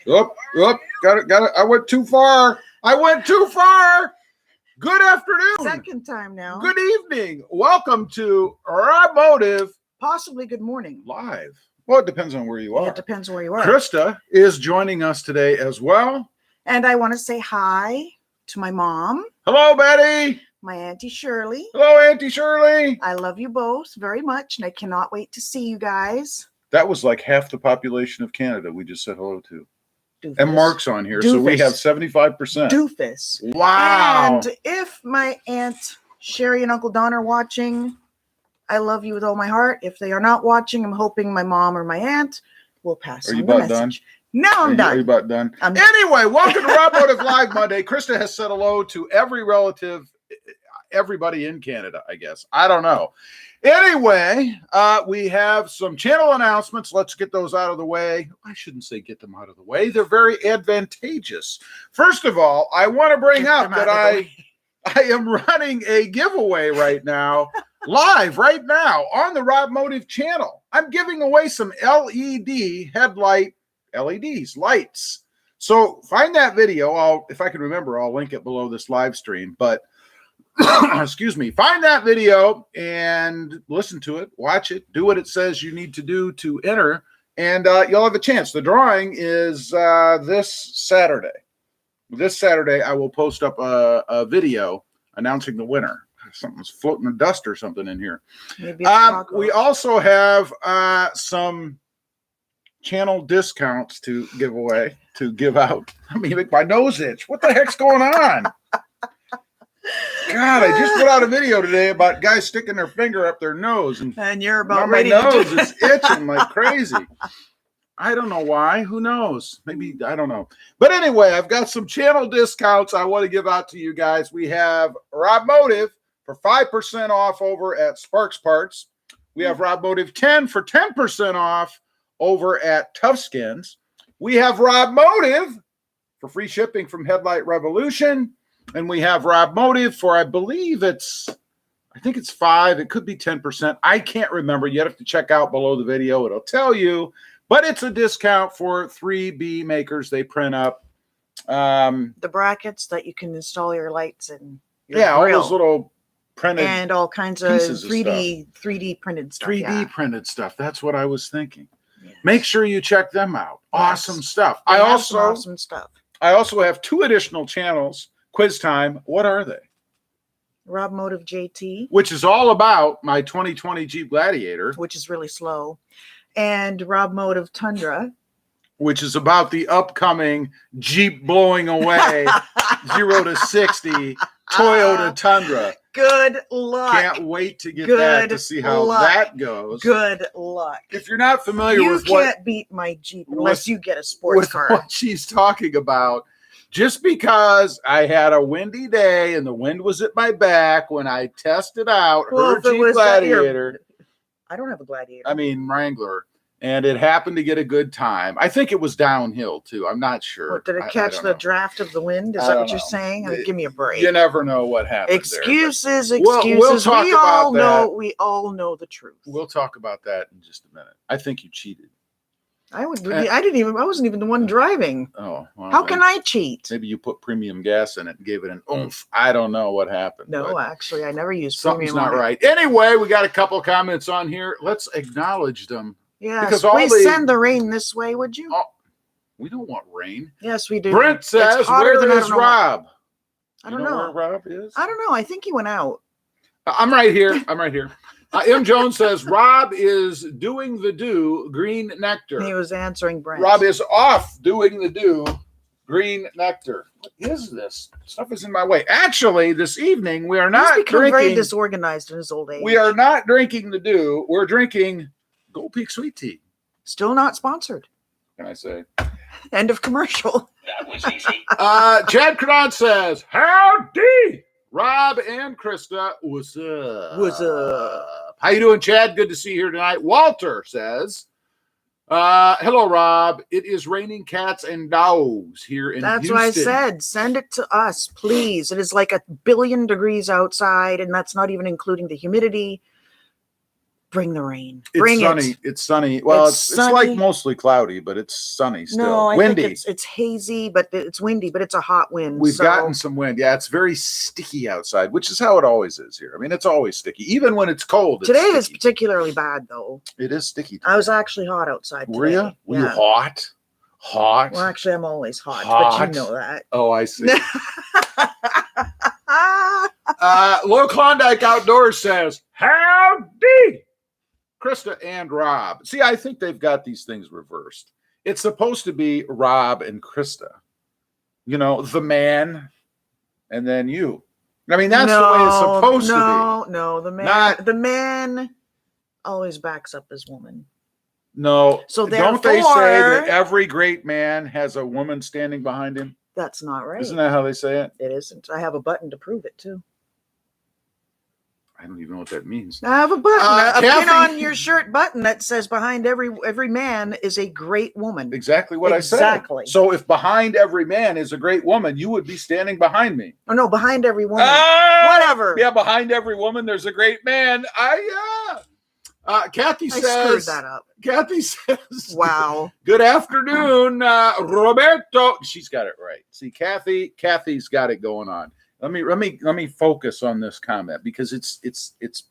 Got it. I went too far. Good afternoon. Second time now. Good evening. Welcome to RobMotive. Possibly good morning. Live. Well, it depends on where you are. It depends where you are. Krista is joining us today as well. And I want to say hi to my mom. Hello, Betty. My Auntie Shirley. Hello, Auntie Shirley. I love you both very much, and I cannot wait to see you guys. That was like half the population of Canada we just said hello to. Doofus. And Mark's on here, Doofus. so we have 75%. Doofus. Wow. And if my Aunt Sherry and Uncle Don are watching, I love you with all my heart. If they are not watching, I'm hoping my mom or my aunt will pass on the message. Done? No, I'm done. Are you about done? Anyway, welcome to RobMotive Live Monday. Krista has said hello to every relative, everybody in Canada, I guess. I don't know. Anyway, we have some channel announcements. Let's get those out of the way. I shouldn't say get them out of the way. They're very advantageous. First of all, I want to bring up that I am running a giveaway right now, live right now on the RobMotive channel. I'm giving away some LED headlight lights. So find that video. If I can remember, I'll link it below this live stream. But excuse me, find that video and listen to it, watch it, do what it says you need to do to enter, and you'll have a chance. The drawing is this Saturday. This Saturday, I will post up a video announcing the winner. Something's floating in dust or something in here. Maybe it's we also have some channel discounts to give away, to give out. I mean, make my nose itch. What the heck's going on? God, I just put out a video today about guys sticking their finger up their nose, and you're about my ready nose to do is itching like crazy. I don't know why. Who knows? Maybe, I don't know. But anyway, I've got some channel discounts I want to give out to you guys. We have RobMotive for 5% off over at Sparks Parts. We have RobMotive 10 for 10% off over at Tough Skins. We have RobMotive for free shipping from Headlight Revolution. And we have RobMotive for, I think it's 5. It could be 10%. I can't remember. You have to check out below the video. It'll tell you. But it's a discount for 3B makers. They print up the brackets that you can install your lights in. All those little printed and all kinds of 3D printed stuff. 3D printed stuff. That's what I was thinking. Yes. Make sure you check them out. Yes. Awesome stuff. Awesome stuff. I also have 2 additional channels. Quiz time. What are they? RobMotive JT, which is all about my 2020 Jeep Gladiator, which is really slow, and RobMotive Tundra, which is about the upcoming Jeep blowing away 0 to 60 Toyota Tundra. Good luck. Can't wait to get that to see how that goes. Good luck. If you're not familiar with what... You can't beat my Jeep unless you get a sports car. What she's talking about, just because I had a windy day and the wind was at my back when I tested out her Jeep Gladiator. I don't have a Gladiator. I mean, Wrangler. And it happened to get a good time. I think it was downhill, too. I'm not sure. What, did it catch the draft of the wind? Is that what you're saying? Give me a break. You never know what happened. Excuses. We'll talk about that. We all know the truth. We'll talk about that in just a minute. I think you cheated. I wasn't even the one driving. Oh, well, how can I cheat? Maybe you put premium gas in it and gave it an oomph. I don't know what happened. No, actually, I never used something's premium. Not right. Anyway, we got a couple of comments on here. Let's acknowledge them. Yes, please send the rain this way, would you? Oh, we don't want rain. Yes, we do. Brent says, "Where is Rob?" I don't know where Rob is. I don't know. I think he went out. I'm right here. M. Jones says, Rob is doing the green nectar. He was answering Brent. Rob is off doing the green nectar. What is this? Stuff is in my way. Actually, this evening, we are not He's become drinking. very disorganized in his old age. We are not drinking the We're drinking Gold Peak Sweet Tea. Still not sponsored. Can I say? End of commercial. That was easy. Chad Cronod says, howdy, Rob and Krista. What's up? What's up? How you doing, Chad? Good to see you here tonight. Walter says, hello, Rob. It is raining cats and dogs here in That's Houston. why I said, send it to us, please. It is like 1 billion degrees outside, and that's not even including the humidity. Bring the rain. It's Bring sunny. it. It's sunny. Well, It's it's like sunny. mostly cloudy, but it's sunny still. No, I windy. think it's hazy, but it's windy, but it's a hot wind. We've so. gotten some wind. Yeah, it's very sticky outside, which is how it always is here. I mean, it's always sticky, even when it's cold. It's Today sticky. is particularly bad, though. It is sticky. I was actually hot outside today. Were you? Were you Yeah. hot? Hot? Well, actually, I'm always hot, Hot? but you know that. Oh, I see. Low Klondike Outdoors says, howdy, Krista and Rob. See, I think they've got these things reversed. It's supposed to be Rob and Krista. You know, the man, and then you. I mean, that's the way it's supposed to be. No, the man always backs up his woman. No. So don't they say that every great man has a woman standing behind him? That's not right. Isn't that how they say it? It isn't. I have a button to prove it too. I don't even know what that means. I have a button, a pin Kathy- on your shirt button that says behind every man is a great woman. Exactly what I said. Exactly. So if behind every man is a great woman, you would be standing behind me. Oh no, behind every woman. Whatever. Yeah, behind every woman, there's a great man. Kathy says. I screwed that up. Kathy says. Wow. Good afternoon, Roberto. She's got it right. See, Kathy's got it going on. Let me focus on this comment because it's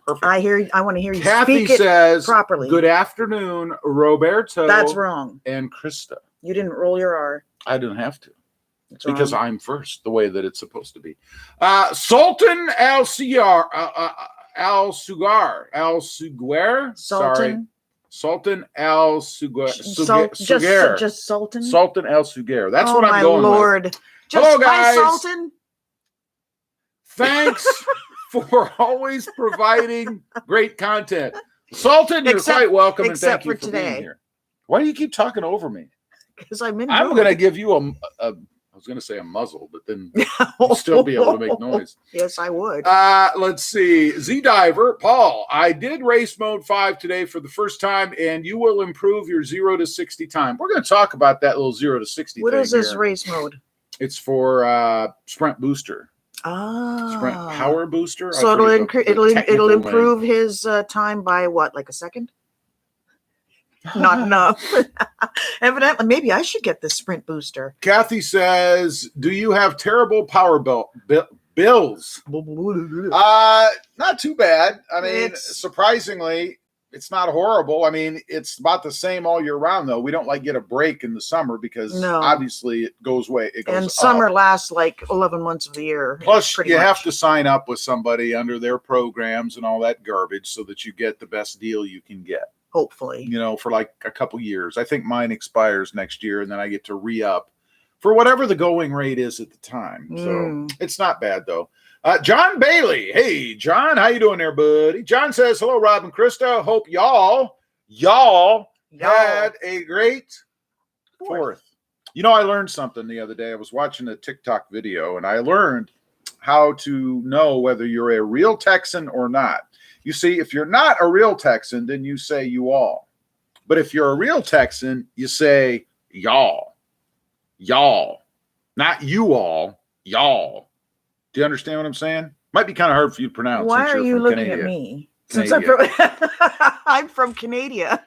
perfect. I want to hear you Kathy speak says it properly. Good afternoon, Roberto. That's wrong. And Krista. You didn't roll your R. I didn't have to. That's because wrong. I'm first, the way that it's supposed to be. Sultan Al Sugar. Sultan. Sultan Al Sugar. Just Sultan. Sultan Al Sugar. That's what I'm going Lord. with. Just Hello, guys. Sultan. Thanks for always providing great content. Sultan, you're quite welcome, and thank you for being here. Why do you keep talking over me? Because I'm going to give you I was going to say a muzzle, but then you'll still be able to make noise. Yes, I would. Let's see. Z-Diver, Paul, I did race mode 5 today for the first time, and you will improve your 0 to 60 time. We're going to talk about that little 0 to 60 What thing is this here. race mode? It's for Sprint Booster. Sprint Power Booster. So it'll improve his time by what, like a second? Not enough. Evidently, maybe I should get this Sprint Booster. Kathy says, "Do you have terrible power bills?" Not too bad. I mean, surprisingly, it's not horrible. I mean, it's about the same all year round, though. We don't get a break in the summer because obviously it goes away. It goes and summer lasts like 11 months of the year. Plus, you have to sign up with somebody under their programs and all that garbage so that you get the best deal you can get. Hopefully, for like a couple years. I think mine expires next year, and then I get to re-up for whatever the going rate is at the time. So it's not bad, though. John Bailey. Hey, John, how you doing there, buddy? John says, hello, Rob and Krista. Hope y'all had a great 4th. I learned something the other day. I was watching a TikTok video, and I learned how to know whether you're a real Texan or not. You see, if you're not a real Texan, then you say you all. But if you're a real Texan, you say y'all. Y'all. Not you all. Y'all. Do you understand what I'm saying? Might be kind of hard for you to pronounce. Why are you looking at me? Since I'm from Canada.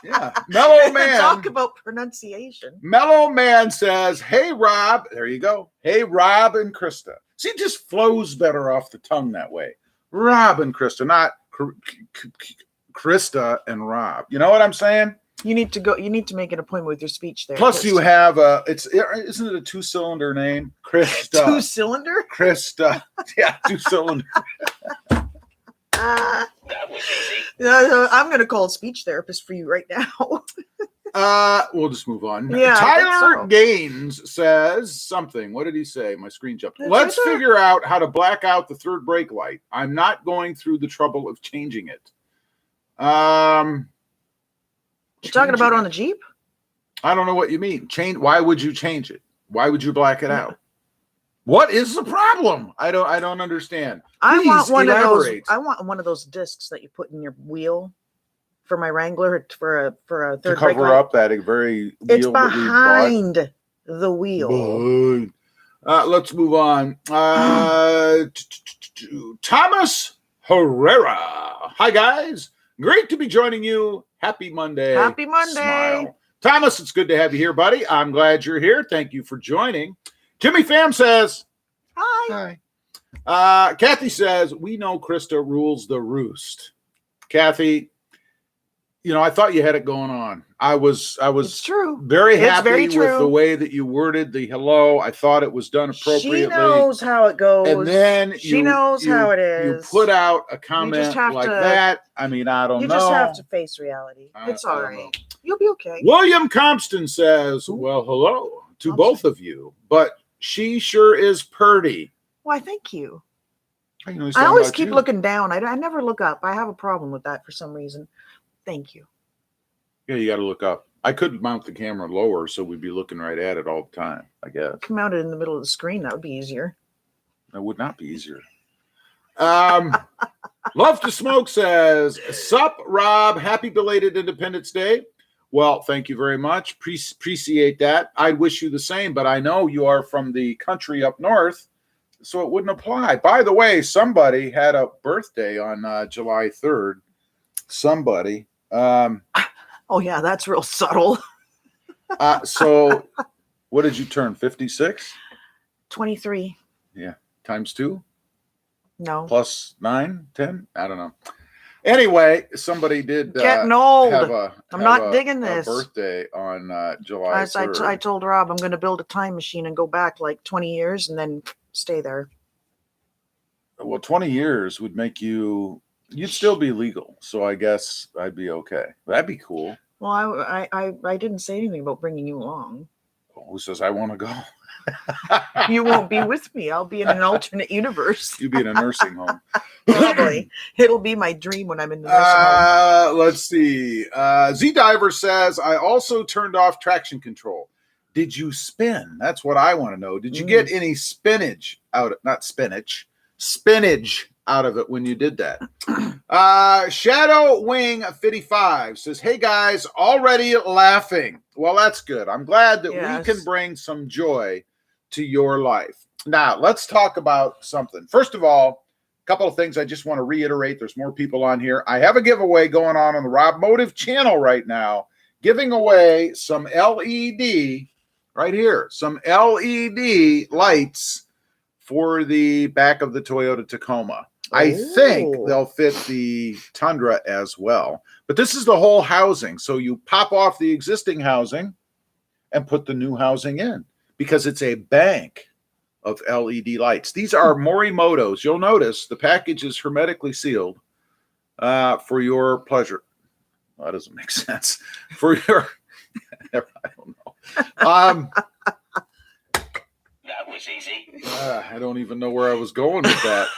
Yeah. Mellow Man. Talk about pronunciation. Mellow Man says, hey, Rob. There you go. Hey, Rob and Krista. See, it just flows better off the tongue that way. Rob and Krista, not Krista and Rob. You know what I'm saying? You need to make an appointment with your speech therapist. Plus, you have isn't it a 2-cylinder name? Krista. 2-cylinder? Krista. Yeah, 2-cylinder. I'm going to call a speech therapist for you right now. We'll just move on. Yeah, Tyler Gaines says something. What did he say? My screen jumped. Let's figure out how to black out the third brake light. I'm not going through the trouble of changing it. You're talking about on the Jeep? I don't know what you mean. Why would you change it? Why would you black it out? What is the problem? I don't understand. I want one of those discs that you put in your wheel for my Wrangler for a third to cover up that very wheel. It's behind the wheel. Let's move on. Thomas Herrera. Hi guys. Great to be joining you. Happy Monday. Happy Monday. Smile. Thomas, it's good to have you here, buddy. I'm glad you're here. Thank you for joining. Jimmy Pham says, Hi. Hi. Kathy says, we know Krista rules the roost. Kathy, you know, I thought you had it going on. I was It's true. very It's happy very with true. the way that you worded the hello. I thought it was done appropriately. She knows how it goes. And then she knows how it is. You put out a comment like that. I mean, I don't know. You just have to face reality. It's all right. You'll be okay. William Compton says, well, hello to both of you, but she sure is purty. Why, thank you. I always keep looking down. I never look up. I have a problem with that for some reason. Thank you. Yeah, you got to look up. I could mount the camera lower so we'd be looking right at it all the time, I guess. Mount it in the middle of the screen. That would be easier. That would not be easier. Love to Smoke says, sup, Rob. Happy belated Independence Day. Well, thank you very much. Appreciate that. I'd wish you the same, but I know you are from the country up north, so it wouldn't apply. By the way, somebody had a birthday on July 3rd. Somebody. Oh, yeah, that's real subtle. So what did you turn, 56? 23. Yeah, times 2? No. Plus 9, 10? I don't know. Anyway, somebody did getting old. I'm not digging this. Birthday on July 3rd. I told Rob I'm going to build a time machine and go back like 20 years and then stay there. Well, 20 years would make you'd still be legal. So I guess I'd be okay. That'd be cool. Well, I didn't say anything about bringing you along. Who says I want to go? You won't be with me. I'll be in an alternate universe. You'll be in a nursing home. Probably. It'll be my dream when I'm in the nursing home. Let's see. Z-Diver says, I also turned off traction control. Did you spin? That's what I want to know. Did you get any spinach out of, not spinach, spinach out of it when you did that? Shadow Wing 55 says, hey guys, already laughing. Well, that's good. I'm glad that we can bring some joy to your life. Now, let's talk about something. First of all, a couple of things I just want to reiterate. There's more people on here. I have a giveaway going on the RobMotive channel right now, giving away some LED, right here, some LED lights for the back of the Toyota Tacoma. I think they'll fit the Tundra as well. But this is the whole housing. So you pop off the existing housing and put the new housing in because it's a bank of LED lights. These are Morimoto's. You'll notice the package is hermetically sealed for your pleasure. Well, that doesn't make sense. For your, I don't know. That was easy. I don't even know where I was going with that.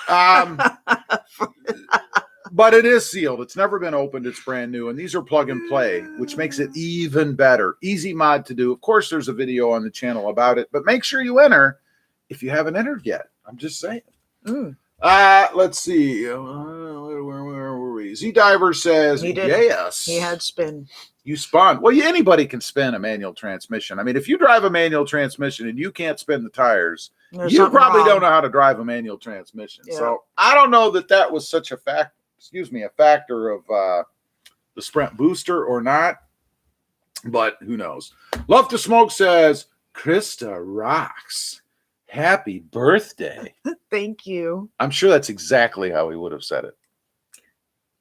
But it is sealed. It's never been opened. It's brand new. And these are plug and play, which makes it even better. Easy mod to do. Of course, there's a video on the channel about it, but make sure you enter if you haven't entered yet. I'm just saying. Let's see. Where were we? Z-Diver says, he did. Yes. He had spin. You spun. Well, anybody can spin a manual transmission. I mean, if you drive a manual transmission and you can't spin the tires, you probably don't know how to drive a manual transmission. Yeah. So I don't know that was such a factor of the Sprint booster or not, but who knows? Love to Smoke says, Krista rocks. Happy birthday. Thank you. I'm sure that's exactly how he would have said it.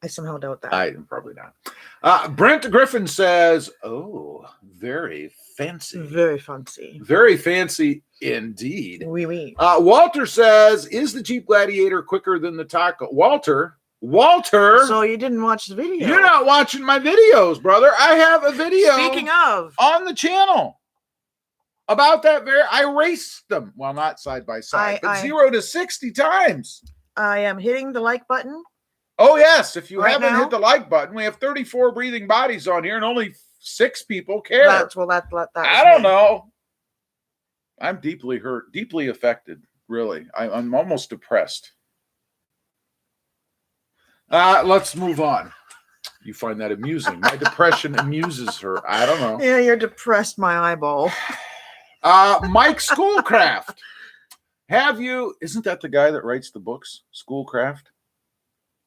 I somehow doubt that. I probably not. Brent Griffin says, oh, very fancy. Very fancy. Very fancy indeed. Oui, oui. Walter says, is the Jeep Gladiator quicker than the Taco? Walter. So you didn't watch the video. You're not watching my videos, brother. I have a video. Speaking of. On the channel. About that I raced them. Well, not side by side, but 0 to 60 times. I am hitting the like button. Oh, yes. If you haven't hit the like button, we have 34 breathing bodies on here and only 6 people care. I don't know. I'm deeply hurt, deeply affected, really. I'm almost depressed. Let's move on. You find that amusing. My depression amuses her. I don't know. Yeah, you're depressed, my eyeball. Mike Schoolcraft. Isn't that the guy that writes the books? Schoolcraft?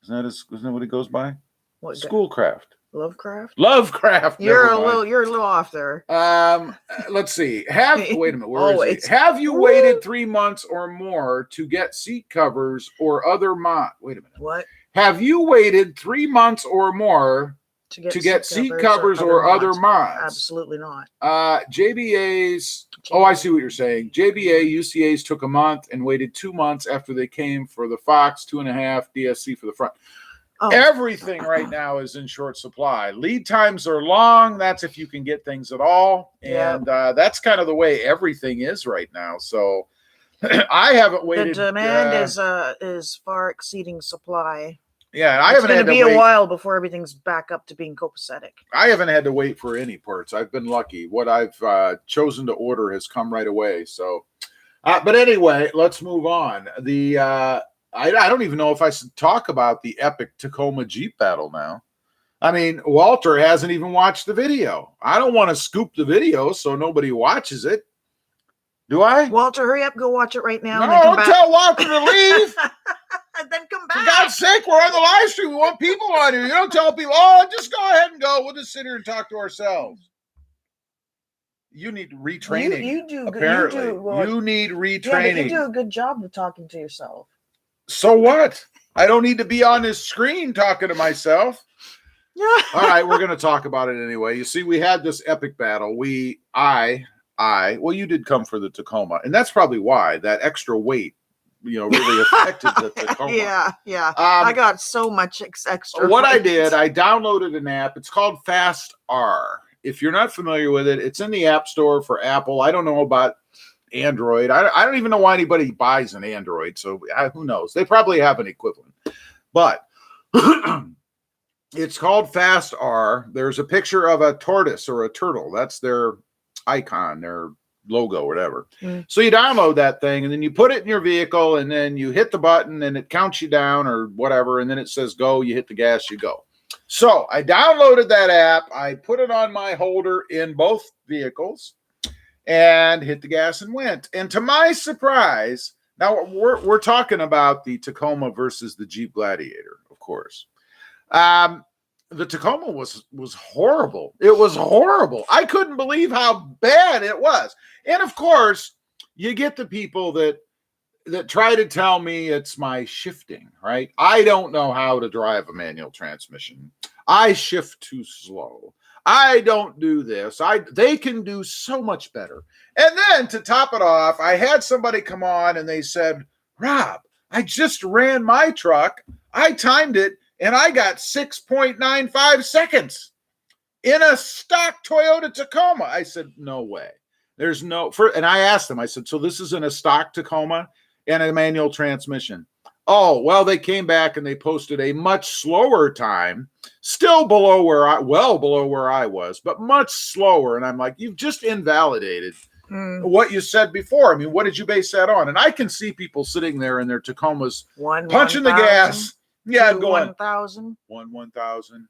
Isn't that what he goes by? What? Schoolcraft. Lovecraft. Lovecraft. You're a little off there. Let's see. Wait a minute. Where is it? It's Have you waited 3 months or more to get seat covers or other wait a minute. What? Have you waited 3 months or more to get seat covers or other mods? Absolutely not. JBA's. Oh, I see what you're saying. JBA UCA's took a month and waited 2 months after they came for the Fox, 2.5 DSC for the front. Oh. Everything right now is in short supply. Lead times are long. That's if you can get things at all. And that's kind of the way everything is right now. So I haven't waited. The demand is far exceeding supply. Yeah, I haven't had to wait. It's going to be a while before everything's back up to being copacetic. I haven't had to wait for any parts. I've been lucky. What I've chosen to order has come right away. So, but anyway, let's move on. I don't even know if I should talk about the epic Tacoma Jeep battle now. I mean, Walter hasn't even watched the video. I don't want to scoop the video so nobody watches it. Do I? Walter, hurry up, go watch it right now. No, don't tell Walter to leave. And then come back. For God's sake, we're on the live stream. We want people on here. You don't tell people, oh, just go ahead and go. We'll just sit here and talk to ourselves. You need retraining. You do. Apparently, you need retraining. Yeah, but you do a good job of talking to yourself. So what? I don't need to be on this screen talking to myself. All right, we're going to talk about it anyway. You see, we had this epic battle. Well, you did come for the Tacoma, and that's probably why that extra weight, really affected the Tacoma. Yeah. I got so much extra. What I did, I downloaded an app. It's called Fast R. If you're not familiar with it, it's in the App Store for Apple. I don't know about Android. I don't even know why anybody buys an Android, so who knows? They probably have an equivalent. But it's called Fast R. There's a picture of a tortoise or a turtle. That's their icon, their logo, whatever. So you download that thing, and then you put it in your vehicle, and then you hit the button, and it counts you down or whatever, and then it says go. You hit the gas, you go. So I downloaded that app. I put it on my holder in both vehicles and hit the gas and went. And to my surprise, now we're talking about the Tacoma versus the Jeep Gladiator, of course. The Tacoma was horrible. It was horrible. I couldn't believe how bad it was. And of course, you get the people that try to tell me it's my shifting, right? I don't know how to drive a manual transmission. I shift too slow. I don't do this. They can do so much better. And then to top it off, I had somebody come on and they said, Rob, I just ran my truck. I timed it and I got 6.95 seconds in a stock Toyota Tacoma. I said, no way. There's and I asked them, I said, so this is in a stock Tacoma and a manual transmission. Oh, well, they came back and they posted a much slower time, still below well below where I was, but much slower. And I'm like, you've just invalidated what you said before. I mean, what did you base that on? And I can see people sitting there in their Tacomas punching the gas. Yeah, going 1,000, 1,000,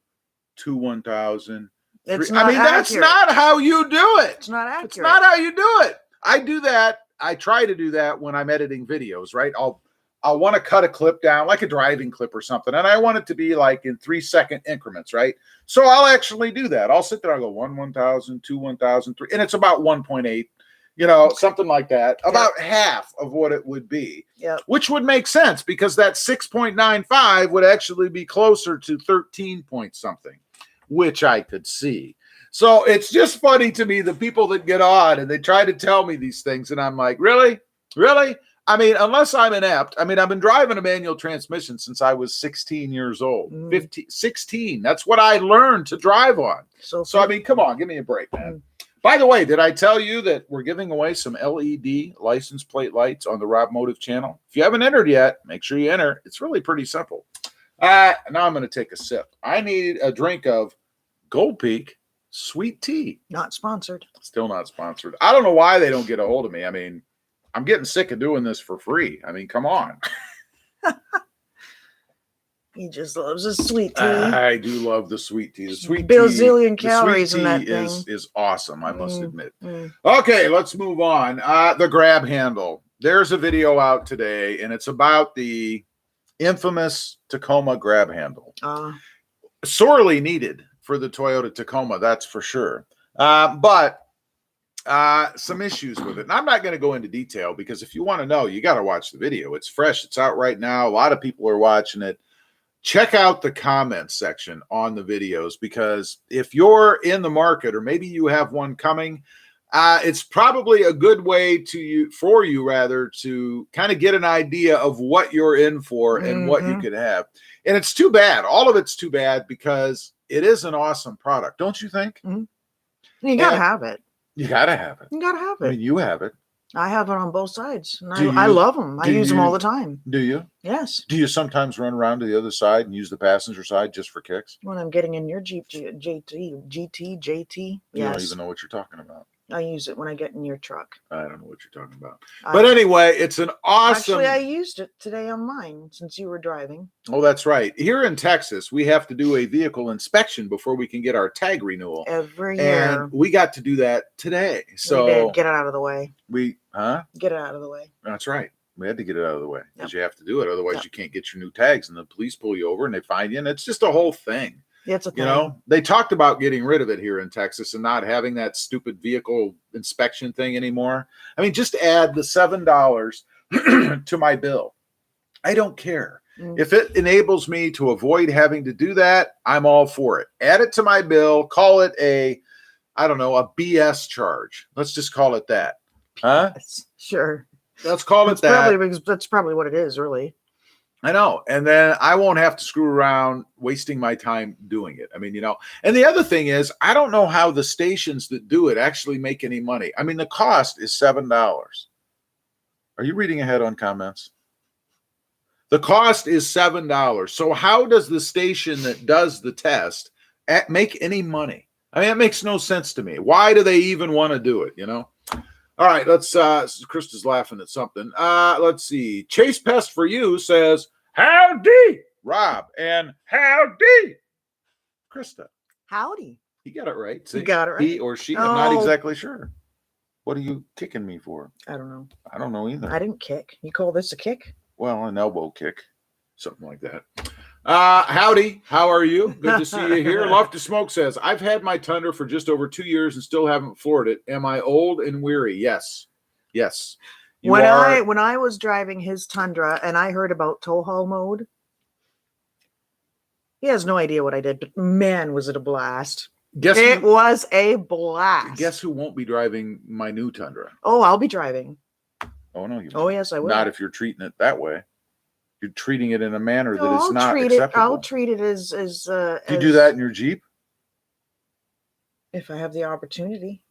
2 1,000. It's not accurate. That's not how you do it. It's not accurate. It's not how you do it. I do that. I try to do that when I'm editing videos, right? I'll want to cut a clip down, like a driving clip or something, and I want it to be like in 3-second increments, right? So I'll actually do that. I'll sit there, I'll go 1 1,000, 2 1,000, 3, and it's about 1.8, something like that, about half of what it would be, which would make sense because that 6.95 would actually be closer to 13 point something, which I could see. So it's just funny to me, the people that get on and they try to tell me these things, and I'm like, really? Really? I mean, unless I'm inept. I mean, I've been driving a manual transmission since I was 16 years old. 16. That's what I learned to drive on. So I mean, come on, give me a break, man. By the way, did I tell you that we're giving away some LED license plate lights on the RobMotive channel? If you haven't entered yet, make sure you enter. It's really pretty simple. Now I'm going to take a sip. I need a drink of Gold Peak sweet tea. Not sponsored. Still not sponsored. I don't know why they don't get a hold of me. I mean, I'm getting sick of doing this for free. I mean, come on. He just loves his sweet tea. I do love the sweet tea. The sweet bazillion calories in that thing. Is awesome, I must admit. Okay, let's move on. The grab handle. There's a video out today, and it's about the infamous Tacoma grab handle. sorely needed for the Toyota Tacoma, that's for sure. But some issues with it. And I'm not going to go into detail because if you want to know, you got to watch the video. It's fresh. It's out right now. A lot of people are watching it. Check out the comments section on the videos because if you're in the market or maybe you have one coming, it's probably a good way for you to kind of get an idea of what you're in for and what you could have. And it's too bad. All of it's too bad because it is an awesome product, don't you think? You gotta have it. You gotta have it. You gotta have it. I mean, you have it. I have it on both sides. And I love them. I use them all the time. Do you? Yes. Do you sometimes run around to the other side and use the passenger side just for kicks? When I'm getting in your Jeep, JT. You don't even know what you're talking about. I use it when I get in your truck. I don't know what you're talking about. But anyway, it's an awesome... Actually, I used it today on mine since you were driving. Oh, that's right. Here in Texas, we have to do a vehicle inspection before we can get our tag renewal. Every year. And we got to do that today. So we did. Get it out of the way. Get it out of the way. That's right. We had to get it out of the way because you have to do it. Otherwise, you can't get your new tags and the police pull you over and they find you. And it's just a whole thing. Yeah, it's a thing. You know, they talked about getting rid of it here in Texas and not having that stupid vehicle inspection thing anymore. I mean, just add the $7 to my bill. I don't care. If it enables me to avoid having to do that, I'm all for it. Add it to my bill. Call it a BS charge. Let's just call it that. Huh? Sure. Let's call it that. That's probably what it is, really. I know. And then I won't have to screw around wasting my time doing it. I mean, and the other thing is, I don't know how the stations that do it actually make any money. I mean, the cost is $7. Are you reading ahead on comments? The cost is $7. So how does the station that does the test make any money? I mean, it makes no sense to me. Why do they even want to do it, All right, let's Krista's laughing at something. Let's see. Chase Pest for You says, howdy, Rob, and howdy, Krista. Howdy. He got it right. See? You got it right. He or she, I'm not exactly sure. What are you kicking me for? I don't know. I don't know either. I didn't kick. You call this a kick? Well, an elbow kick. Something like that. Howdy, how are you? Good to see you here. Love to Smoke says, I've had my Tundra for just over 2 years and still haven't floored it. Am I old and weary? Yes. When I was driving his Tundra and I heard about tow haul mode, he has no idea what I did, but man, was it a blast. It was a blast. Guess who won't be driving my new Tundra? Oh, I'll be driving. Oh, no, you won't. Oh, yes, I will. Not if you're treating it that way. You're treating it in a manner that is not acceptable. I'll treat it as do you do that in your Jeep? If I have the opportunity.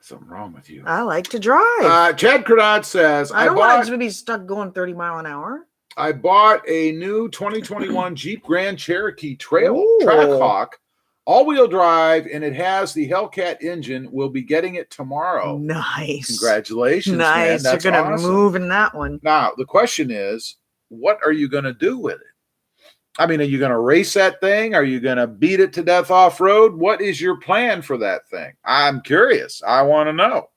Something wrong with you. I like to drive. Chad Cradot says, I don't want to be stuck going 30 miles an hour. I bought a new 2021 Jeep Grand Cherokee Trackhawk, all-wheel drive, and it has the Hellcat engine. We'll be getting it tomorrow. Nice. Congratulations, nice. Man. That's You're going to awesome. move in that one. Now, the question is, what are you going to do with it? I mean, are you going to race that thing? Are you going to beat it to death off-road? What is your plan for that thing? I'm curious. I want to know.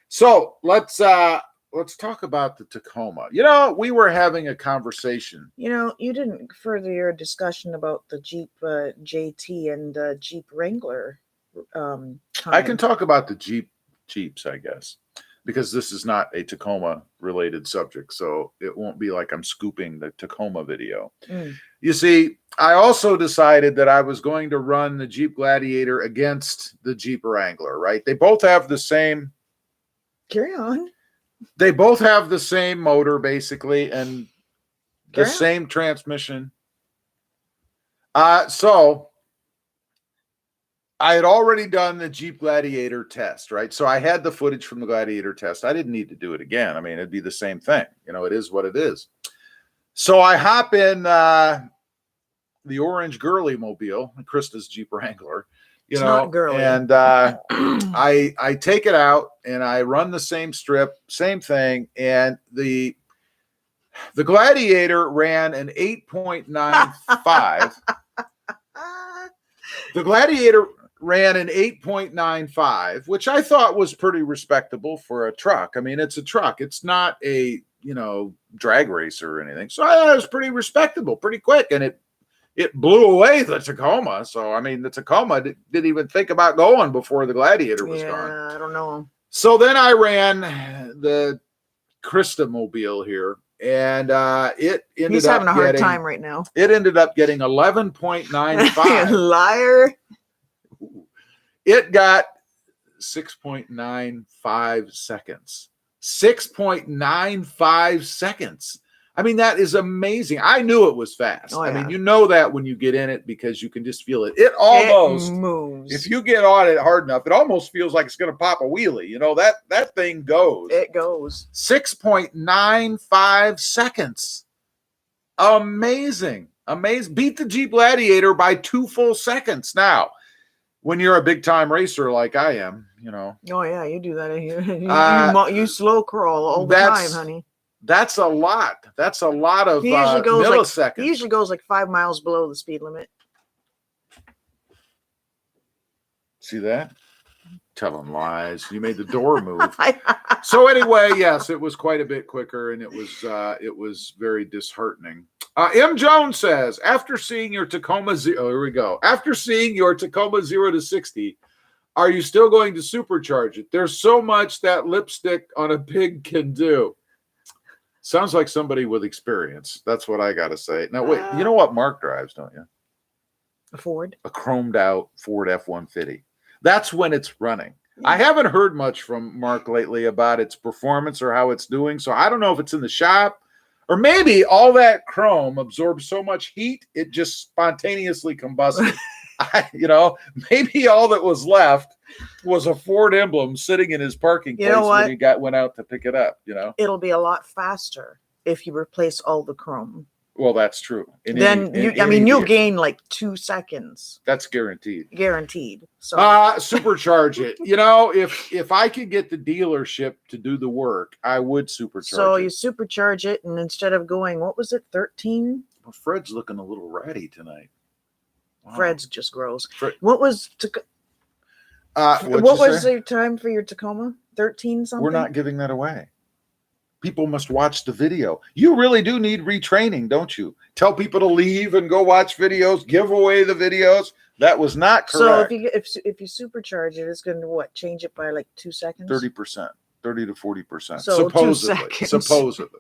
So let's talk about the Tacoma. We were having a conversation. You didn't further your discussion about the Jeep JT and Jeep Wrangler. I can talk about the Jeeps, I guess, because this is not a Tacoma-related subject, so it won't be like I'm scooping the Tacoma video. You see, I also decided that I was going to run the Jeep Gladiator against the Jeep Wrangler, right? They both have the same... Carry on. They both have the same motor, basically, and the same transmission. So I had already done the Jeep Gladiator test, right? So I had the footage from the Gladiator test. I didn't need to do it again. I mean, it'd be the same thing. It is what it is. So I hop in the orange Grille mobile, Krista's Jeep Wrangler. It's not girly. And I take it out and I run the same strip, same thing. And the Gladiator ran an 8.95. The Gladiator ran an 8.95, which I thought was pretty respectable for a truck. I mean, it's a truck. It's not a, drag racer or anything. So it was pretty respectable, pretty quick. And it it blew away the Tacoma. So, I mean, the Tacoma didn't even think about going before the Gladiator was gone. I don't know. So then I ran the Krista mobile here, and it ended He's up having a hard getting, time right now. It ended up getting 11.95. Liar. It got 6.95 seconds. 6.95 seconds. I mean, that is amazing. I knew it was fast. Oh, yeah. I mean, you know that when you get in it because you can just feel it. It almost moves. If you get on it hard enough, it almost feels like it's going to pop a wheelie. You know, that thing goes. It goes. 6.95 seconds. Amazing. Amazing. Beat the Jeep Gladiator by 2 full seconds. Now, when you're a big time racer like I am, you know. Oh, yeah, you do that. You slow crawl all the time, honey. That's a lot. That's a lot of milliseconds. He usually goes like 5 miles below the speed limit. See that? Telling lies. You made the door move. So anyway, yes, it was quite a bit quicker, and it was very disheartening. M. Jones says, after seeing your Tacoma here we go. After seeing your Tacoma 0 to 60, are you still going to supercharge it? There's so much that lipstick on a pig can do. Sounds like somebody with experience. That's what I got to say. Now, wait, you know what Mark drives, don't you? A Ford? A chromed out Ford F-150. That's when it's running. Yeah. I haven't heard much from Mark lately about its performance or how it's doing. So I don't know if it's in the shop or maybe all that chrome absorbs so much heat, it just spontaneously combusted. Maybe all that was left was a Ford emblem sitting in his parking place when he went out to pick it up. You know, it'll be a lot faster if you replace all the chrome. Well, that's true. You'll gain like 2 seconds. That's guaranteed. Guaranteed. So supercharge it. You know, if I could get the dealership to do the work, I would supercharge it. So you supercharge it, and instead of going, what was it, 13? Well, Fred's looking a little ratty tonight. Wow. Fred's just gross. What was your time for your Tacoma? 13 something? We're not giving that away. People must watch the video. You really do need retraining, don't you? Tell people to leave and go watch videos, give away the videos. That was not correct. So if you supercharge it, it's going to change it by like 2 seconds? 30%, 30 to 40%. So supposedly. 2 seconds. Supposedly.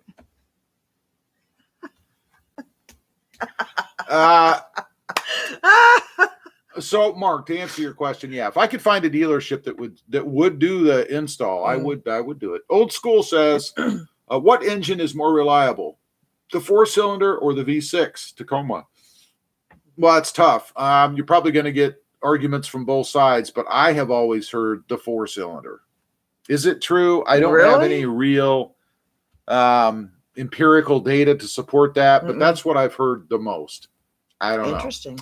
So, Mark, to answer your question, yeah, if I could find a dealership that would do the install, I would do it. Old School says, what engine is more reliable, the 4-cylinder or the V6 Tacoma? Well, it's tough. You're probably going to get arguments from both sides, but I have always heard the 4-cylinder. Is it true? I don't have any real empirical data to support that, but that's what I've heard the most. I don't know. Interesting.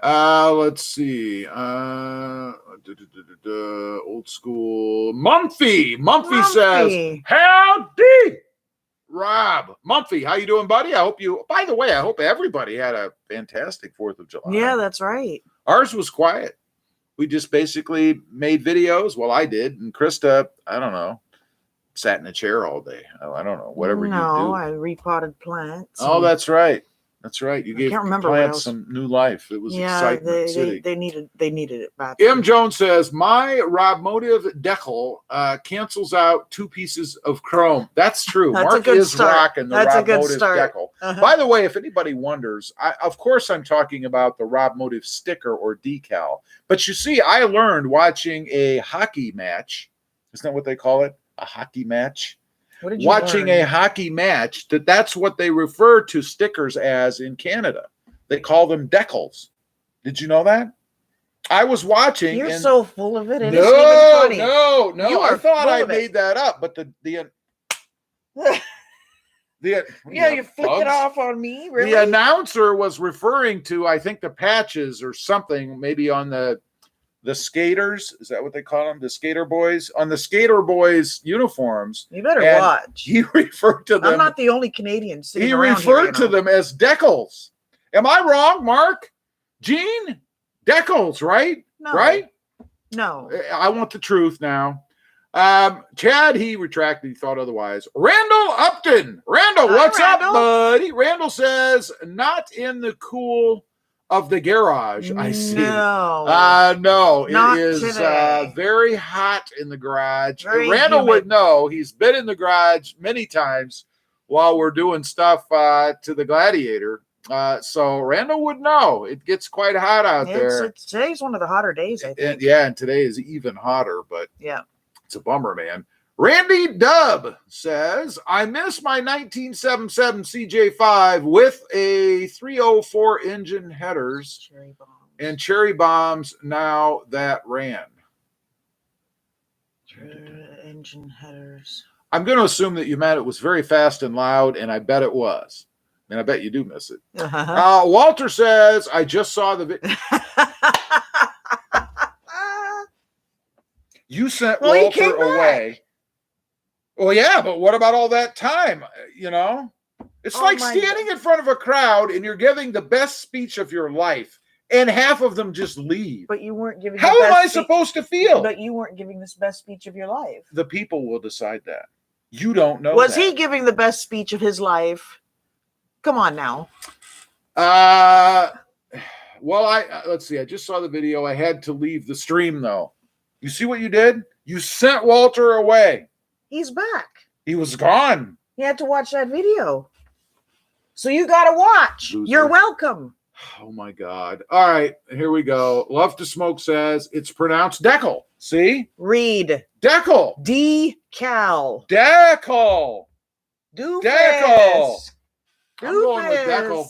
Let's see. Old School. Mumphy says, howdy, Rob. Mumphy, how you doing, buddy? I hope everybody had a fantastic 4th of July. Yeah, that's right. Ours was quiet. We just basically made videos. Well, I did. And Krista, I don't know, sat in a chair all day. I don't know, whatever you do. No, I repotted plants. Oh, that's right. That's right. You gave plants some new life. It was excitement. They needed it badly. M. Jones says, my RobMotive decal cancels out 2 pieces of chrome. That's true. Mark is rocking the RobMotive decal. By the way, if anybody wonders, of course I'm talking about the RobMotive sticker or decal. But you see, I learned watching a hockey match. Isn't that what they call it? A hockey match? Watching a hockey match, that's what they refer to stickers as in Canada. They call them decals. Did you know that? I was watching. You're so full of it. It isn't even funny. No. I thought I made that up, but you flicked it off on me. Really? The announcer was referring to, I think, the patches or something, maybe on the skaters, is that what they call them? The skater boys? On the skater boys' uniforms. You better watch. He referred to them. I'm not the only Canadian sitting around here. He referred to them as decals. Am I wrong, Mark? Gene? Decals, right? No. Right? No. I want the truth now. Chad, he retracted. He thought otherwise. Randall Upton. Randall, what's up, buddy? Randall says, not in the cool of the garage. I see. No. No, Not it is today. very hot in the garage. Very Randall humid. would know. He's been in the garage many times while we're doing stuff to the Gladiator. So Randall would know. It gets quite hot out there. Today's one of the hotter days, I think. And today is even hotter, but yeah, it's a bummer, man. Randy Dubb says, I miss my 1977 CJ5 with a 304 engine headers and cherry bombs now that ran. Engine headers. I'm going to assume that you meant it was very fast and loud, and I bet it was. And I bet you do miss it. Walter says, I just saw the video. You sent Walter away. Well, yeah, but what about all that time? You know, it's like standing in front of a crowd and you're giving the best speech of your life, and half of them just leave. But you weren't giving. How am I supposed to feel? But you weren't giving this best speech of your life. The people will decide that. You don't know. Was he giving the best speech of his life? Come on now. Well, let's see. I just saw the video. I had to leave the stream though. You see what you did? You sent Walter away. He's back. He was gone. You had to watch that video. So you got to watch. Loser. You're welcome. Oh, my God. All right. Here we go. Love to Smoke says it's pronounced Decal. See? Read. Decal. Decal. Decal. Doofus. Decal. I'm Doofus. going with Decal.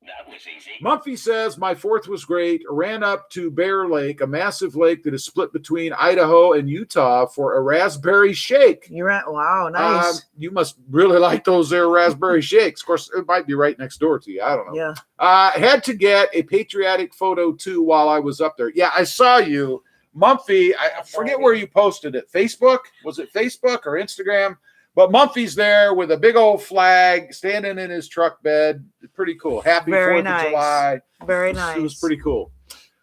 That was easy. Mumphy says, my 4th was great. Ran up to Bear Lake, a massive lake that is split between Idaho and Utah for a raspberry shake. Wow, nice. You must really like those there raspberry shakes. Of course, it might be right next door to you. I don't know. Yeah. Had to get a patriotic photo, too, while I was up there. Yeah, I saw you. Mumphy, I forget where you posted it. Facebook? Was it Facebook or Instagram? But Mumphy's there with a big old flag, standing in his truck bed. Pretty cool. Happy 4th of July. Very nice. It was pretty cool.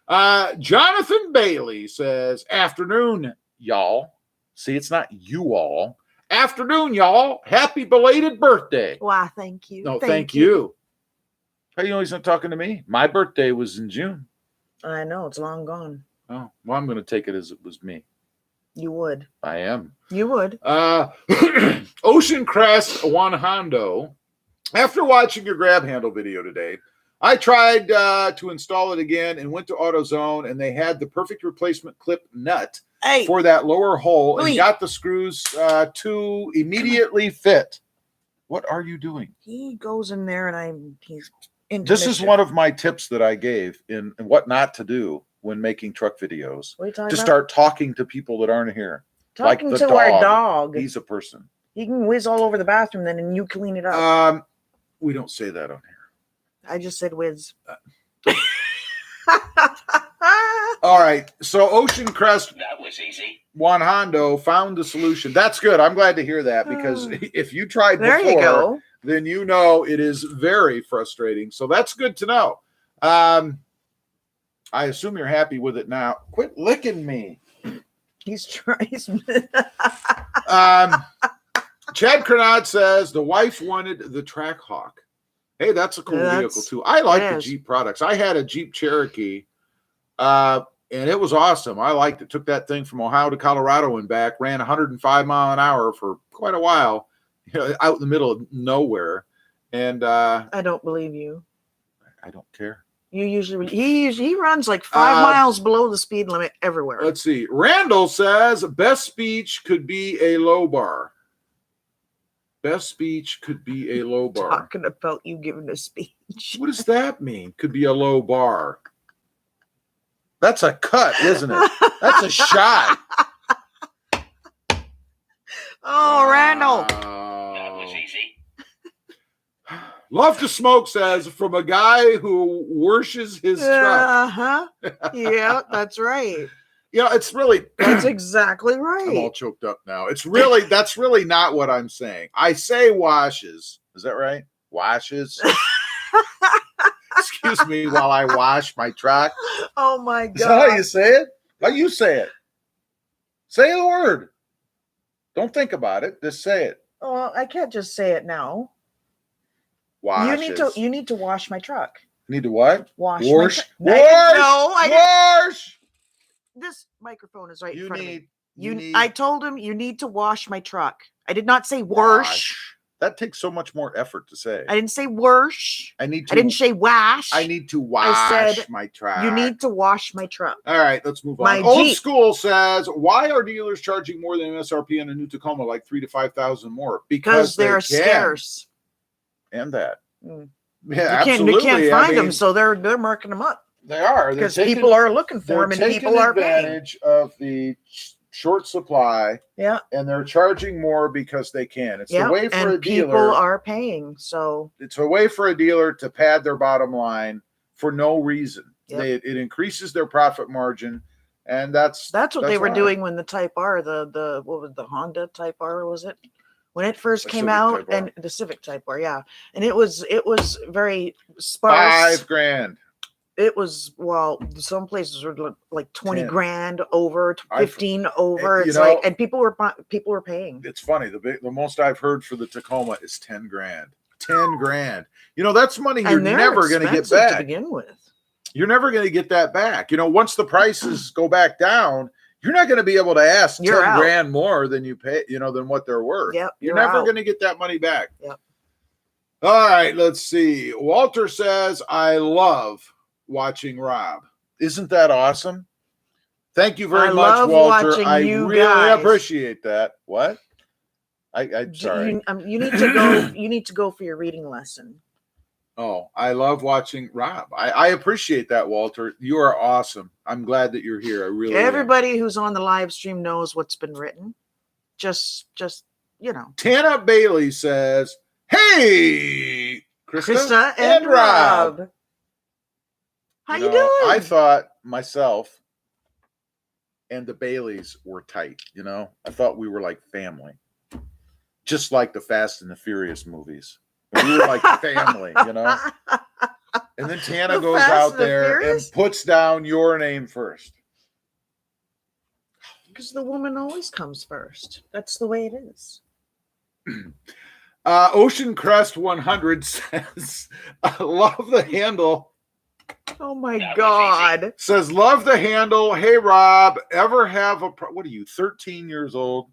Jonathan Bailey says, afternoon, y'all. See, it's not you all. Afternoon, y'all. Happy belated birthday. Why, thank you. No, thank you. How do you know he's not talking to me? My birthday was in June. I know. It's long gone. Oh, well, I'm going to take it as it was me. You would. I am. You would. Ocean Crest One Hondo. After watching your grab handle video today, I tried to install it again and went to AutoZone, and they had the perfect replacement clip nut for that lower hole and got the screws to immediately fit. What are you doing? He goes in there and he's into This is one of my tips that I gave in what not to do when making truck videos. What are you talking to about? start talking to people that aren't here. Talking like the to our dog. He's a person. He can whiz all over the bathroom then and you clean it up. We don't say that on here. I just said whiz. All right. So Ocean Crest That was easy. Juan Hondo found the solution. That's good. I'm glad to hear that because if you tried there before, you go. Then you know it is very frustrating. So that's good to know. I assume you're happy with it now. Quit licking me. He's trying. Chad Crenard says the wife wanted the Trackhawk. Hey, that's a cool vehicle too. I like the Jeep products. I had a Jeep Cherokee, and it was awesome. I liked it. Took that thing from Ohio to Colorado and back. Ran 105 mile an hour for quite a while, out in the middle of nowhere. And I don't believe you. I don't care. You usually he runs like 5 miles below the speed limit everywhere. Let's see. Randall says best speech could be a low bar. Best speech could be a low bar. Talking about you giving a speech. What does that mean? Could be a low bar. That's a cut, isn't it? That's a shot. Oh, Randall. That was easy. Love to Smoke says, from a guy who worships his truck. Uh-huh. Yeah, that's right. You know, it's really... That's exactly right. I'm all choked up now. It's really... That's really not what I'm saying. I say washes. Is that right? Washes? Excuse me while I wash my truck. Oh, my God. Is that how you say it? How you say it? Say the word. Don't think about it. Just say it. Oh, I can't just say it now. Washes. You need to wash my truck. Need to what? Wash. Wash. My Wash. This microphone is right in You front of me. need. You need. I told him you need to wash my truck. I did not say wash. That takes so much more effort to say. I didn't say wash. I need to. I didn't say wash. I need to wash my truck. You need to wash my truck. All right, let's move on. My Old Jeep. School says, why are dealers charging more than MSRP on a new Tacoma, like $3,000 to $5,000 more? Because they're scarce. And that. Mm. Yeah, you can't find them, so they're marking them up. They are. Because people are looking for them, and people are paying. Advantage of the short supply. Yeah. And they're charging more because they can. It's the way for a dealer. People are paying, so. It's a way for a dealer to pad their bottom line for no reason. Yep. It increases their profit margin, and that's what they were doing when the Type R, the what was the Honda Type R, was it? When it first came out, and the Civic Type R, yeah. And it was very sparse. $5,000. It was, well, some places were like 20 10. grand over, 15 over. It's like, and people were paying. It's funny. The most I've heard for the Tacoma is 10 grand. 10 grand. You know, that's money you're never going to get back. To begin with. You're never going to get that back. You know, once the prices go back down, you're not going to be able to ask 10 grand more than you pay, than what they're worth. Yep, you're never going to get that money back. Yep. All right, let's see. Walter says, I love watching Rob. Isn't that awesome? Thank you very much, Walter. I really appreciate that. What? I'm sorry. You need to go. You need to go for your reading lesson. Oh, I love watching Rob. I appreciate that, Walter. You are awesome. I'm glad that you're here. I really. Everybody who's on the live stream knows what's been written. Just Tana Bailey says, "Hey, Krista and Rob. How you doing?" I thought myself and the Baileys were tight. I thought we were like family, just like the Fast and the Furious movies. We were like family, And then Tana goes out there and puts down your name first. Because the woman always comes first. That's the way it is. Ocean Crest 100 says, "I love the handle." Oh my God. Says, "Love the handle. Hey, Rob, ever have a what are you, 13 years old?"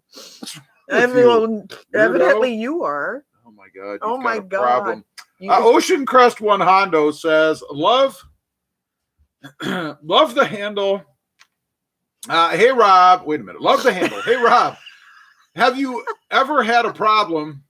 Evidently you are. Oh my God. Oh my God. Problem. Ocean Crest 1 Hondo says, love the handle. Hey, Rob. Wait a minute. Love the handle. Hey, Rob, have you ever had a problem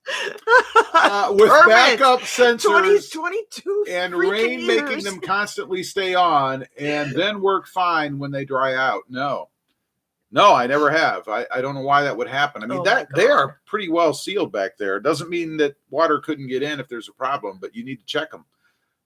with backup sensors 2022 and rain making them constantly stay on and then work fine when they dry out? No, I never have. I don't know why that would happen. I mean, they are pretty well sealed back there. It doesn't mean that water couldn't get in if there's a problem, but you need to check them.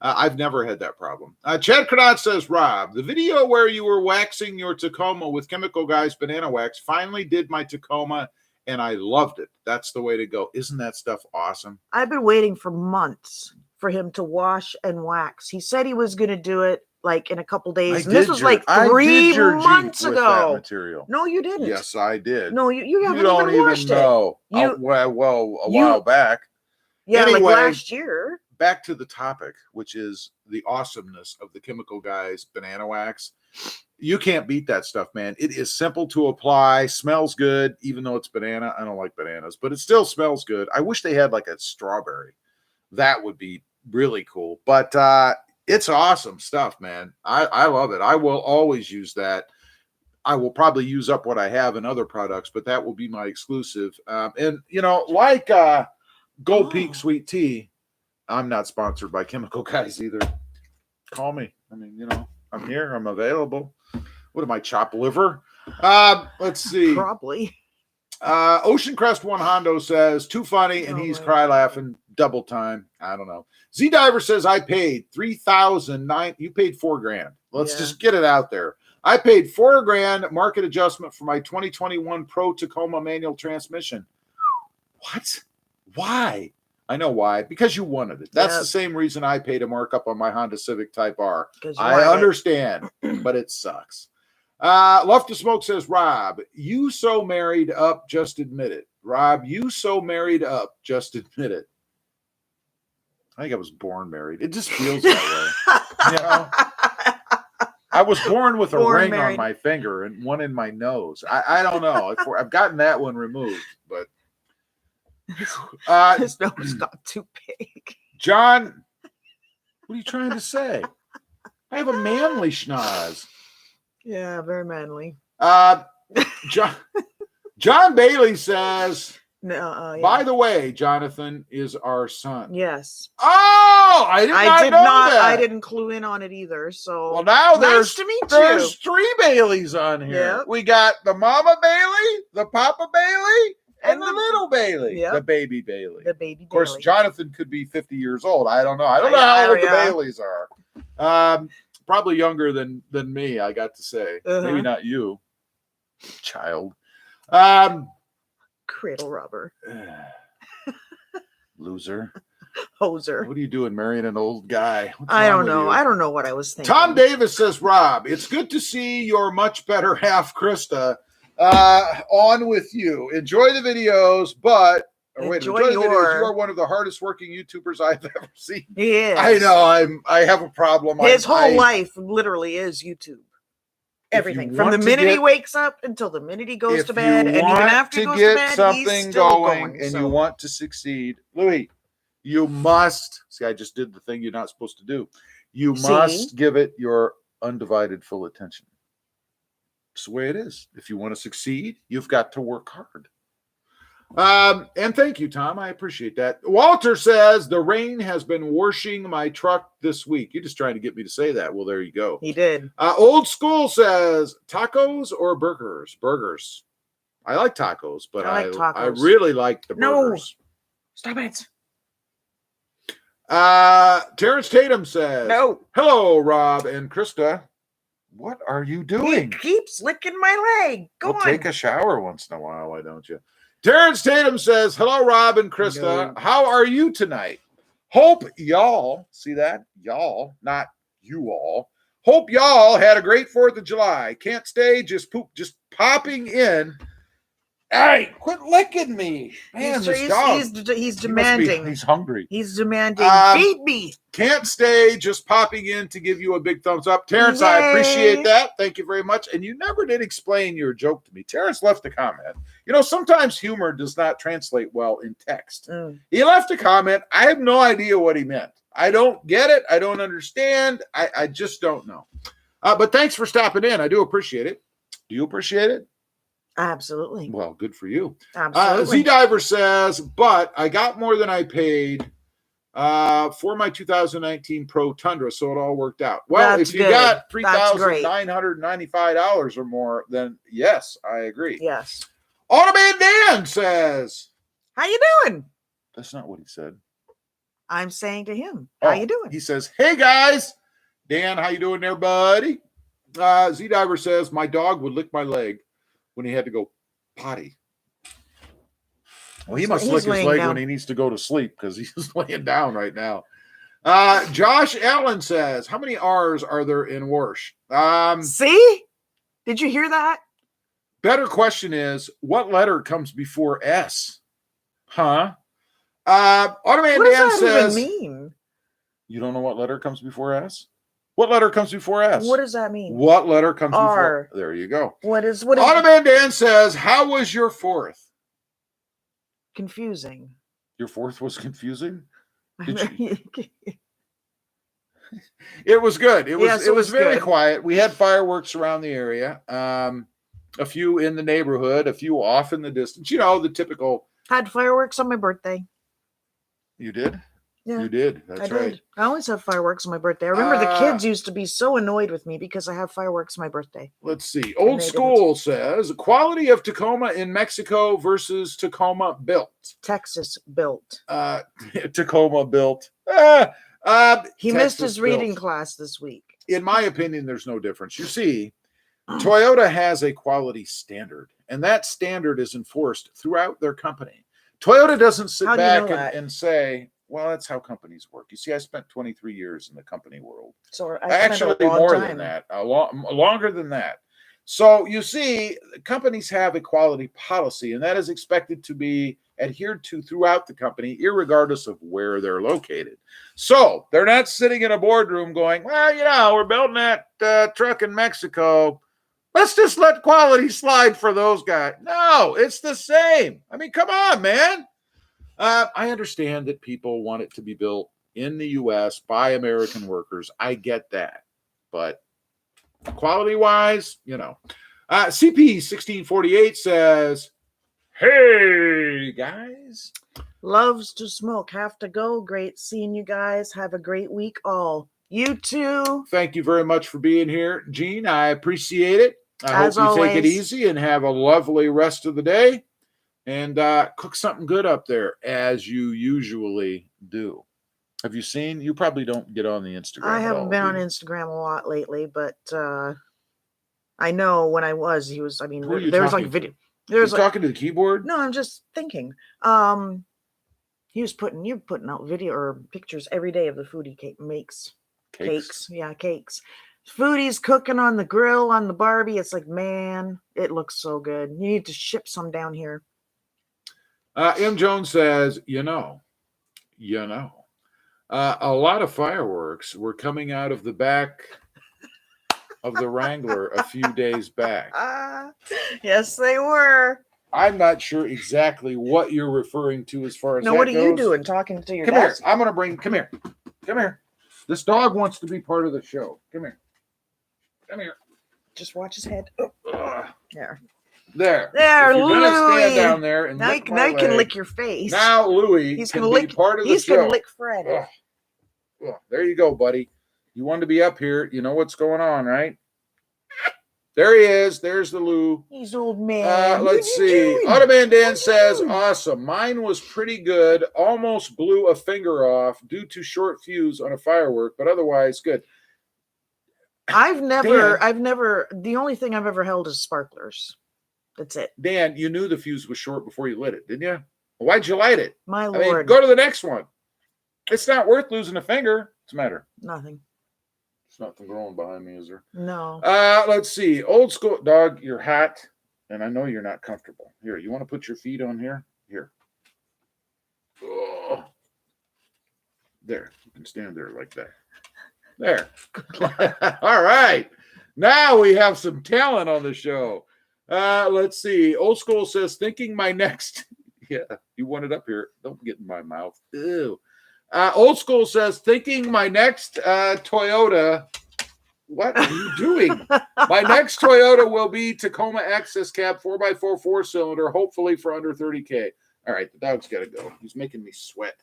I've never had that problem. Chad Cronat says, Rob, the video where you were waxing your Tacoma with Chemical Guy's banana wax finally did my Tacoma, and I loved it. That's the way to go. Isn't that stuff awesome? I've been waiting for months for him to wash and wax. He said he was going to do it like in a couple days. And this was like 3 months ago. Material. No, you didn't. Yes, I did. No, you haven't don't even washed know. it. A while back. Yeah, anyway, like last year. Back to the topic, which is the awesomeness of the Chemical Guy's banana wax. You can't beat that stuff, man. It is simple to apply, smells good, even though it's banana. I don't like bananas, but it still smells good. I wish they had like a strawberry. That would be really cool. But it's awesome stuff, man. I love it. I will always use that. I will probably use up what I have in other products, but that will be my exclusive. And, like Gold Peak Sweet Tea, I'm not sponsored by Chemical Guys either. Call me. I mean, I'm here. I'm available. What am I, chopped liver? Let's see. Probably. Ocean Crest 1 Hondo says, too funny, and he's cry laughing double time. I don't know. Z Diver says, I paid $3,009. You paid $4,000. Let's just get it out there. I paid $4,000 market adjustment for my 2021 Pro Tacoma manual transmission. What? Why? I know why. Because you wanted it. That's the same reason I paid a markup on my Honda Civic Type R. I understand, but it sucks. Love to Smoke says, Rob, you so married up, just admit it. Rob, you so married up, just admit it. I think I was born married. It just feels that way. You know? I was born with a ring on my finger and one in my nose. I don't know. I've gotten that one removed, but his nose got too big. John, what are you trying to say? I have a manly schnoz. Yeah, very manly. John Bailey says, no, yeah. By the way, Jonathan is our son. Yes. Oh, I did not know that. I didn't clue in on it either. So well, now nice to meet there's you. 3 Baileys on here. Yep. We got the Mama Bailey, the Papa Bailey, and the little Bailey, yep. the baby Bailey. The baby. Of course, Bailey. Jonathan could be 50 years old. I don't know. I don't know how old the Baileys are. Probably younger than me. I got to say, maybe not you, child. Cradle robber. Loser. Hoser. What are you doing marrying an old guy? I don't know. I don't know what I was thinking. Tom Davis says, Rob, it's good to see your much better half, Krista, on with you. Enjoy the videos, but enjoy the videos. You are one of the hardest working YouTubers I've ever seen. He is. I know. I have a problem. His whole life literally is YouTube. Everything from the minute he wakes up until the minute he goes to bed, and even after he goes to bed, something going, and you want to succeed, Louis, you must see. I just did the thing you're not supposed to do. You must give it your undivided full attention. It's the way it is. If you want to succeed, you've got to work hard. And thank you, Tom. I appreciate that. Walter says the rain has been washing my truck this week. You're just trying to get me to say that. Well, there you go. He did. Old School says tacos or burgers? Burgers. I like tacos, but I like tacos. I really like the burgers. Stop it. Terrence Tatum says, no. Hello, Rob and Krista. What are you doing? He keeps licking my leg. Go on. Take a shower once in a while. Why don't you? Terrence Tatum says, hello, Rob and Krista. No. How are you tonight? Hope y'all, see that? Y'all, not you all. Hope y'all had a great 4th of July. Can't stay, just popping in. Hey, quit licking me. Man, this dog. He's demanding. He's hungry. He's demanding. Feed me. Can't stay, just popping in to give you a big thumbs up. Terrence, yay. I appreciate that. Thank you very much. And you never did explain your joke to me. Terrence left a comment. You know, sometimes humor does not translate well in text. He left a comment. I have no idea what he meant. I don't get it. I don't understand. I just don't know. But thanks for stopping in. I do appreciate it. Do you appreciate it? Absolutely. Well, good for you. Absolutely. Z-Diver says, but I got more than I paid for my 2019 Pro Tundra, so it all worked out. Well, if you got $3,995 or more, then yes, I agree. Yes. Automan Dan says, how you doing? That's not what he said. I'm saying to him, how you doing? He says, hey, guys. Dan, how you doing there, buddy? Z-Diver says, my dog would lick my leg when he had to go potty. Well, he must lick his leg when he needs to go to sleep because he's laying down right now. Josh Allen says, how many R's are there in Warsh? See? Did you hear that? Better question is, what letter comes before S? Huh? Automan Dan says, what does that even mean? You don't know what letter comes before S? What letter comes before S? What does that mean? What letter comes R. before? There you go. What is Automan Dan says, how was your 4th? Confusing. Your 4th was confusing? It was good. It was very quiet. We had fireworks around the area. A few in the neighborhood, a few off in the distance. You know, the typical. Had fireworks on my birthday. You did? Yeah, you did. That's right. I always have fireworks on my birthday. I remember the kids used to be so annoyed with me because I have fireworks on my birthday. Let's see. Old School says, quality of Tacoma in Mexico versus Tacoma built. Texas built. Tacoma built. He missed his reading class this week. In my opinion, there's no difference. You see, Toyota has a quality standard, and that standard is enforced throughout their company. Toyota doesn't sit back and say, well, that's how companies work. You see, I spent 23 years in the company world. So actually more than that, longer than that. So you see, companies have a quality policy, and that is expected to be adhered to throughout the company, irregardless of where they're located. So they're not sitting in a boardroom going, well, we're building that truck in Mexico. Let's just let quality slide for those guys. No, it's the same. I mean, come on, man. I understand that people want it to be built in the U.S. by American workers. I get that. But quality-wise, CP 1648 says, hey, guys. Loves to smoke. Have to go. Great seeing you guys. Have a great week all. You too. Thank you very much for being here, Gene. I appreciate it. I hope you take it easy and have a lovely rest of the day. And cook something good up there, as you usually do. Have you seen? You probably don't get on the Instagram. I haven't been on Instagram a lot lately, but I know when I was, there was like video. There's talking to the keyboard. No, I'm just thinking. You're putting out video or pictures every day of the food he makes. Cakes. Yeah, cakes. Foodie's cooking on the grill, on the Barbie. It's like, man, it looks so good. You need to ship some down here. M. Jones says, a lot of fireworks were coming out of the back of the Wrangler a few days back. Yes, they were. I'm not sure exactly what you're referring to as far as what are you doing talking to your desk? Come here. Come here. This dog wants to be part of the show. Come here. Just watch his head. There. There, Louie. Stand down there and now he can lick your face. Now Louie can be part of the show. He's gonna lick Fred. There you go, buddy. You wanted to be up here. You know what's going on, right? There he is. There's the Lou. He's old man. Let's see. Automan Dan says, awesome. Mine was pretty good. Almost blew a finger off due to short fuse on a firework, but otherwise good. I've never. The only thing I've ever held is sparklers. That's it. Dan, you knew the fuse was short before you lit it, didn't you? Why'd you light it? My Lord. Go to the next one. It's not worth losing a finger. What's the matter? Nothing. There's nothing growing behind me, is there? No. Let's see. Old school dog, you're hot, and I know you're not comfortable. Here, you want to put your feet on here? Here. Oh. There. You can stand there like that. There. All right. Now we have some talent on the show. Let's see. Old school says, thinking my next. Yeah, you want it up here. Don't get in my mouth. Ew. Old school says, thinking my next Toyota. What are you doing? My next Toyota will be Tacoma access cab 4x4 4-cylinder, hopefully for under $30K. All right, the dog's got to go. He's making me sweat.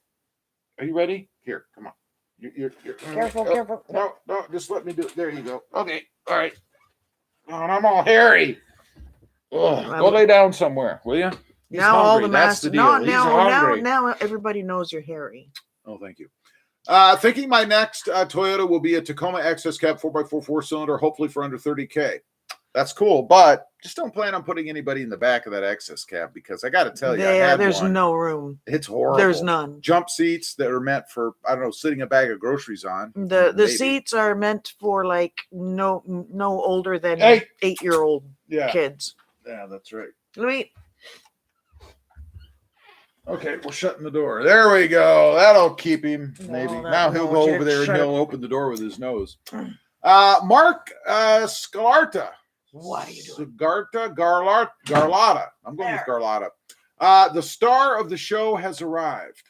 Are you ready? Here, come on. You're careful. No, just let me do it. There you go. Okay, all right. Oh, and I'm all hairy. Oh, go lay down somewhere, will you? He's now hungry. all the That's the deal. Now everybody knows you're hairy. Oh, thank you. Thinking my next Toyota will be a Tacoma access cab 4x4 4-cylinder, hopefully for under $30K. That's cool, but just don't plan on putting anybody in the back of that access cab because I got to tell you, there's no room. It's horrible. There's none. Jump seats that are meant for, I don't know, sitting a bag of groceries on. The seats are meant for like no older than 8-year-old kids. Yeah, that's right. Louis. Okay, we're shutting the door. There we go. That'll keep him, maybe. Now he'll go over there and he'll open the door with his nose. Mark Scalarta. What are you doing? Garlotta. I'm going with Garlotta. The star of the show has arrived.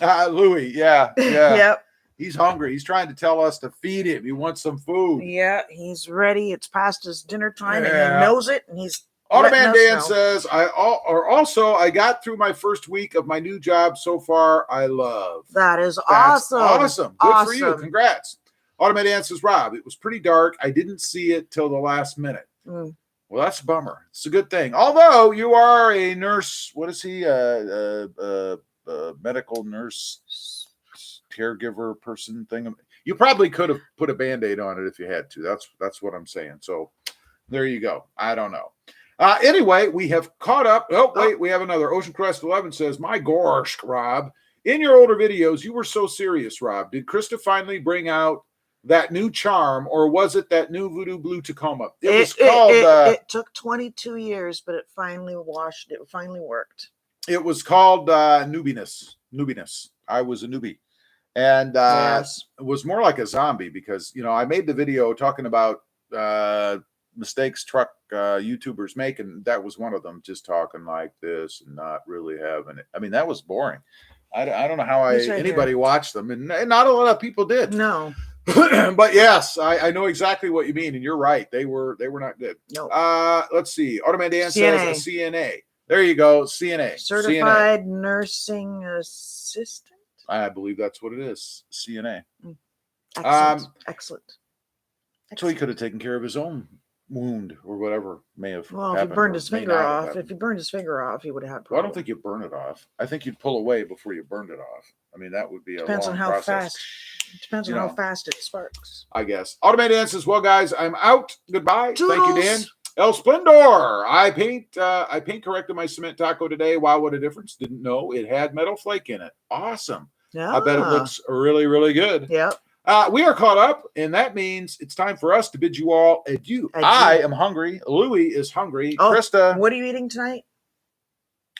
Louis, yeah. Yep. He's hungry. He's trying to tell us to feed him. He wants some food. Yeah, he's ready. It's past his dinner time, and he knows it, and he's Automan Dan says, I got through my first week of my new job so far. I love. That's awesome. Awesome. Good for you. Congrats. Automan Dan says, Rob, it was pretty dark. I didn't see it till the last minute. Well, that's a bummer. It's a good thing. Although you are a nurse, what is he? Medical nurse, caregiver person thing. You probably could have put a Band-Aid on it if you had to. That's what I'm saying. So there you go. I don't know. Anyway, we have caught up. Oh, wait, we have another. Ocean Crest 11 says, my gosh, Rob, in your older videos, you were so serious, Rob. Did Krista finally bring out that new charm, or was it that new Voodoo Blue Tacoma? It took 22 years, but it finally worked. It was called Newbiness. I was a newbie. And Yes. it was more like a zombie because, you know, I made the video talking about mistakes truck YouTubers make, and that was one of them, just talking like this and not really having it. I mean, that was boring. I don't know how He's right anybody here. watched them, and not a lot of people did. No. But yes, I know exactly what you mean, and you're right. They were not good. No. Let's see. Automan Dan says a CNA. There you go, CNA. Certified Nursing Assistant. I believe that's what it is, CNA. Excellent. Excellent. So he could have taken care of his own wound or whatever may have. Well, if he happened burned or his may finger not have off, happened. if he burned his finger off, he would have had Well, I problems. don't think you burn it off. I think you'd pull away before you burned it off. I mean, that would be Depends a on long how process. fast. Depends on how fast it sparks. I guess. Automated Dan says, well, guys, I'm out. Goodbye. Toodles. Thank you, Dan. El Splendor. I paint corrected my cement taco today. Wow, what a difference. Didn't know it had metal flake in it. Awesome. Yeah. I bet it looks really, really good. Yep. We are caught up, and that means it's time for us to bid you all adieu. Adieu. I am hungry. Louie is hungry. Oh, Krista. what are you eating tonight?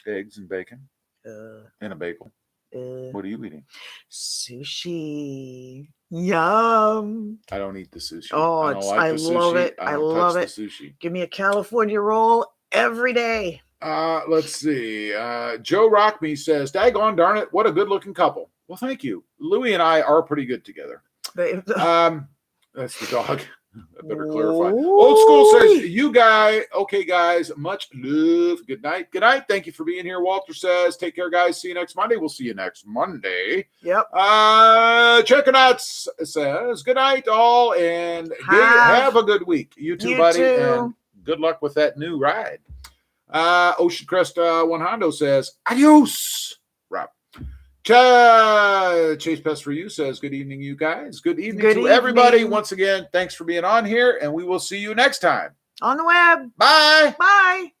Eggs and bacon and a bagel. What are you eating? Sushi. Yum. I don't eat the sushi. Oh, I love it. I love it. Sushi. Give me a California roll every day. Let's see. Joe Rockme says, daggone darn it, what a good looking couple. Well, thank you. Louie and I are pretty good together. That's the dog. I better clarify. Old School says, okay, guys, much love. Good night. Good night. Thank you for being here. Walter says, take care, guys. See you next Monday. We'll see you next Monday. Yep. Checkernuts says, good night, all, and have a good week. You too, buddy. And good luck with that new ride. Ocean Crest One Hondo says, adios, Rob. Chase Pest for You says, good evening, you guys. Good evening to everybody. Once again, thanks for being on here, and we will see you next time. On the web. Bye. Bye.